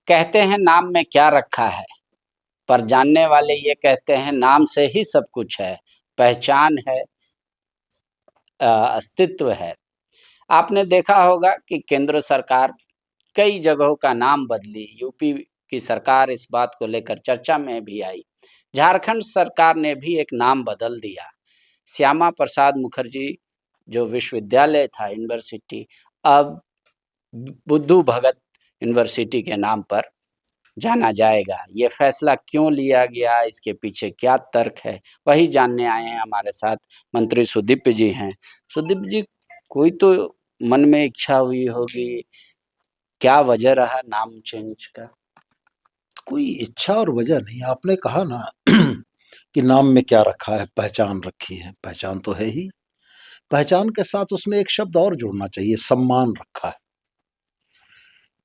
कहते हैं नाम में क्या रखा है, पर जानने वाले ये कहते हैं नाम से ही सब कुछ है, पहचान है, अस्तित्व है। आपने देखा होगा कि केंद्र सरकार कई जगहों का नाम बदली, यूपी की सरकार इस बात को लेकर चर्चा में भी आई। झारखंड सरकार ने भी एक नाम बदल दिया। श्यामा प्रसाद मुखर्जी जो विश्वविद्यालय था, यूनिवर्सिटी, अब बुद्धू भगत यूनिवर्सिटी के नाम पर जाना जाएगा। ये फैसला क्यों लिया गया, इसके पीछे क्या तर्क है, वही जानने आए हैं। हमारे साथ मंत्री सुदीप जी हैं। सुदीप जी, कोई तो मन में इच्छा हुई होगी, क्या वजह रहा नाम चेंज का? कोई इच्छा और वजह नहीं। आपने कहा ना कि नाम में क्या रखा है, पहचान रखी है। पहचान तो है ही। पहचान के साथ उसमें एक शब्द और जोड़ना चाहिए, सम्मान रखा है।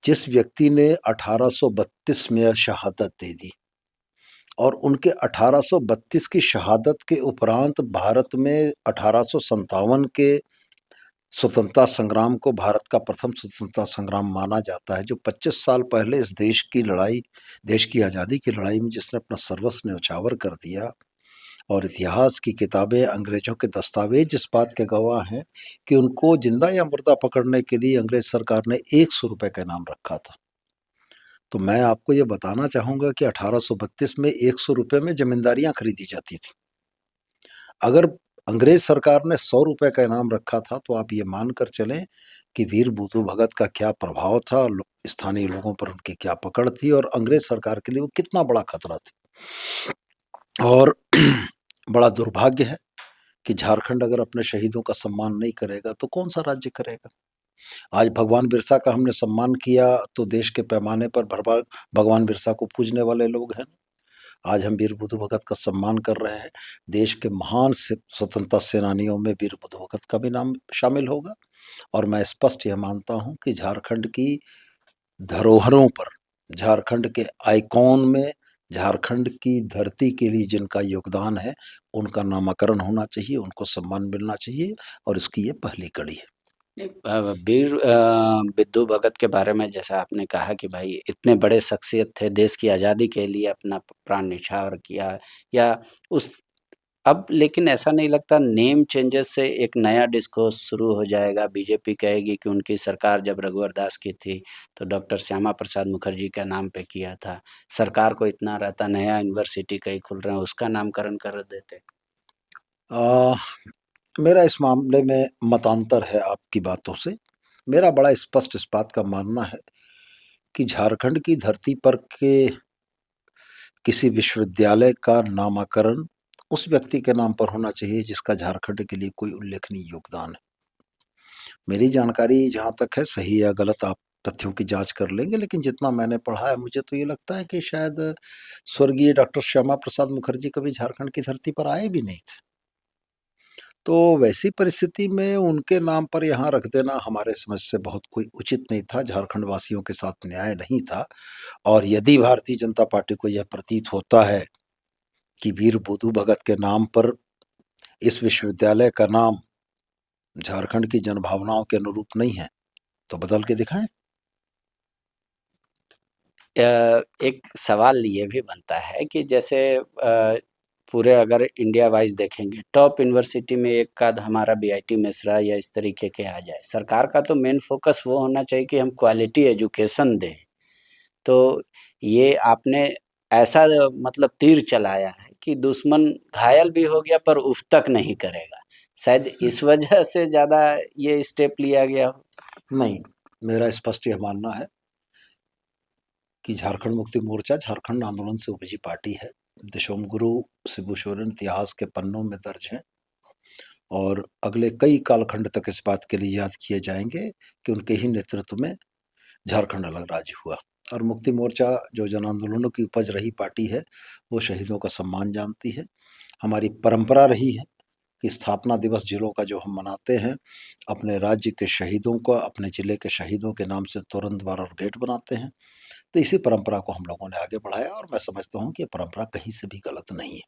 जिस व्यक्ति ने 1832 में शहादत दे दी और उनके 1832 की शहादत के उपरांत भारत में 1857 के स्वतंत्रता संग्राम को भारत का प्रथम स्वतंत्रता संग्राम माना जाता है, जो 25 साल पहले इस देश की लड़ाई, देश की आज़ादी की लड़ाई में जिसने अपना सर्वस्व न्यौछावर कर दिया। और इतिहास की किताबें, अंग्रेजों के दस्तावेज इस बात के गवाह हैं कि उनको जिंदा या मुर्दा पकड़ने के लिए अंग्रेज सरकार ने 100 रुपए का इनाम रखा था। तो मैं आपको ये बताना चाहूँगा कि 1832 में 100 रुपए में जमींदारियाँ खरीदी जाती थी। अगर अंग्रेज सरकार ने 100 रुपए का इनाम रखा था तो आप ये मानकर चलें कि वीर बुद्धू भगत का क्या प्रभाव था, स्थानीय लोगों पर उनकी क्या पकड़ थी और अंग्रेज सरकार के लिए वो कितना बड़ा खतरा थी। और बड़ा दुर्भाग्य है कि झारखंड अगर अपने शहीदों का सम्मान नहीं करेगा तो कौन सा राज्य करेगा। आज भगवान बिरसा का हमने सम्मान किया तो देश के पैमाने पर भगवान बिरसा को पूजने वाले लोग हैं। आज हम वीर बुद्धू भगत का सम्मान कर रहे हैं। देश के महान स्वतंत्रता सेनानियों में वीर बुद्धू भगत का भी नाम शामिल होगा। और मैं स्पष्ट यह मानता हूं कि झारखंड की धरोहरों पर, झारखंड के आइकॉन में, झारखंड की धरती के लिए जिनका योगदान है उनका नामकरण होना चाहिए, उनको सम्मान मिलना चाहिए। और इसकी ये पहली कड़ी है। वीर बुद्धू भगत के बारे में जैसा आपने कहा कि भाई इतने बड़े शख्सियत थे, देश की आज़ादी के लिए अपना प्राण न्यौछावर किया, या उस अब लेकिन ऐसा नहीं लगता नेम चेंजेस से एक नया डिस्कोर्स शुरू हो जाएगा? बीजेपी कहेगी कि उनकी सरकार जब रघुवर दास की थी तो डॉक्टर श्यामा प्रसाद मुखर्जी के नाम पे किया था। सरकार को इतना रहता, नया यूनिवर्सिटी कहीं खुल रहे हैं, उसका नामकरण कर देते। आ, मेरा इस मामले में मतांतर है आपकी बातों से। मेरा बड़ा स्पष्ट इस बात का मानना है कि झारखंड की धरती पर के किसी विश्वविद्यालय का नामकरण उस व्यक्ति के नाम पर होना चाहिए जिसका झारखंड के लिए कोई उल्लेखनीय योगदान है। मेरी जानकारी जहाँ तक है, सही या गलत आप तथ्यों की जांच कर लेंगे, लेकिन जितना मैंने पढ़ा है मुझे तो ये लगता है कि शायद स्वर्गीय डॉक्टर श्यामा प्रसाद मुखर्जी कभी झारखंड की धरती पर आए भी नहीं थे। तो वैसी परिस्थिति में उनके नाम पर यहाँ रख देना हमारे समझ से बहुत कोई उचित नहीं था, झारखंड वासियों के साथ न्याय नहीं था। और यदि भारतीय जनता पार्टी को यह प्रतीत होता है कि वीर बुद्धू भगत के नाम पर इस विश्वविद्यालय का नाम झारखंड की जनभावनाओं के अनुरूप नहीं है तो बदल के दिखाएं। एक सवाल ये भी बनता है कि जैसे पूरे अगर इंडिया वाइज देखेंगे, टॉप यूनिवर्सिटी में एक आध हमारा बीआईटी मिश्रा या इस तरीके के आ जाए। सरकार का तो मेन फोकस वो होना चाहिए कि हम क्वालिटी एजुकेशन दें। तो ये आपने ऐसा मतलब तीर चलाया है कि दुश्मन घायल भी हो गया पर उफ तक नहीं करेगा। शायद इस वजह से ज़्यादा ये स्टेप लिया गया हो। नहीं, मेरा स्पष्ट यह मानना है कि झारखंड मुक्ति मोर्चा झारखंड आंदोलन से उपजी पार्टी है। दिशोम गुरु शिबू सोरेन इतिहास के पन्नों में दर्ज हैं और अगले कई कालखंड तक इस बात के लिए याद किए जाएंगे कि उनके ही नेतृत्व में झारखंड अलग राज्य हुआ। और मुक्ति मोर्चा जो जन आंदोलनों की उपज रही पार्टी है, वो शहीदों का सम्मान जानती है। हमारी परंपरा रही है कि स्थापना दिवस जिलों का जो हम मनाते हैं, अपने राज्य के शहीदों को, अपने जिले के शहीदों के नाम से तोरण द्वार और गेट बनाते हैं। तो इसी परंपरा को हम लोगों ने आगे बढ़ाया और मैं समझता हूँ कि ये परंपरा कहीं से भी गलत नहीं है।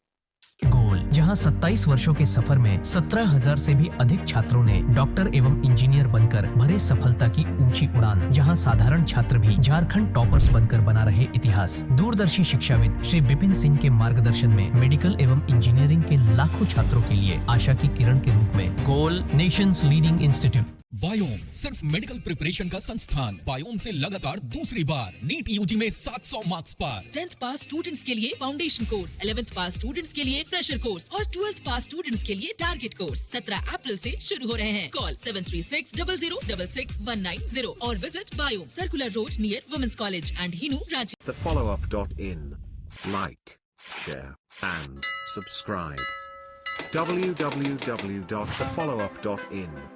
जहां 27 वर्षों के सफर में 17,000 से भी अधिक छात्रों ने डॉक्टर एवं इंजीनियर बनकर भरे सफलता की ऊंची उड़ान। जहां साधारण छात्र भी झारखंड टॉपर्स बनकर बना रहे इतिहास। दूरदर्शी शिक्षाविद श्री विपिन सिंह के मार्गदर्शन में मेडिकल एवं इंजीनियरिंग के लाखों छात्रों के लिए आशा की किरण के रूप में गोल नेशंस लीडिंग इंस्टीट्यूट। बायोम सिर्फ मेडिकल प्रिपरेशन का संस्थान। बायोम से लगातार दूसरी बार नीट यूजी में 700 मार्क्स पार। 10th पास स्टूडेंट्स के लिए फाउंडेशन कोर्स, 11th पास स्टूडेंट्स के लिए फ्रेशर कोर्स और 12th पास स्टूडेंट्स के लिए टारगेट कोर्स 17 अप्रैल से शुरू हो रहे हैं। कॉल 7360066190 और visit Biome, circular road near women's college and Hinoo, Ranchi. thefollowup.in. Like, share, and subscribe. www.thefollowup.in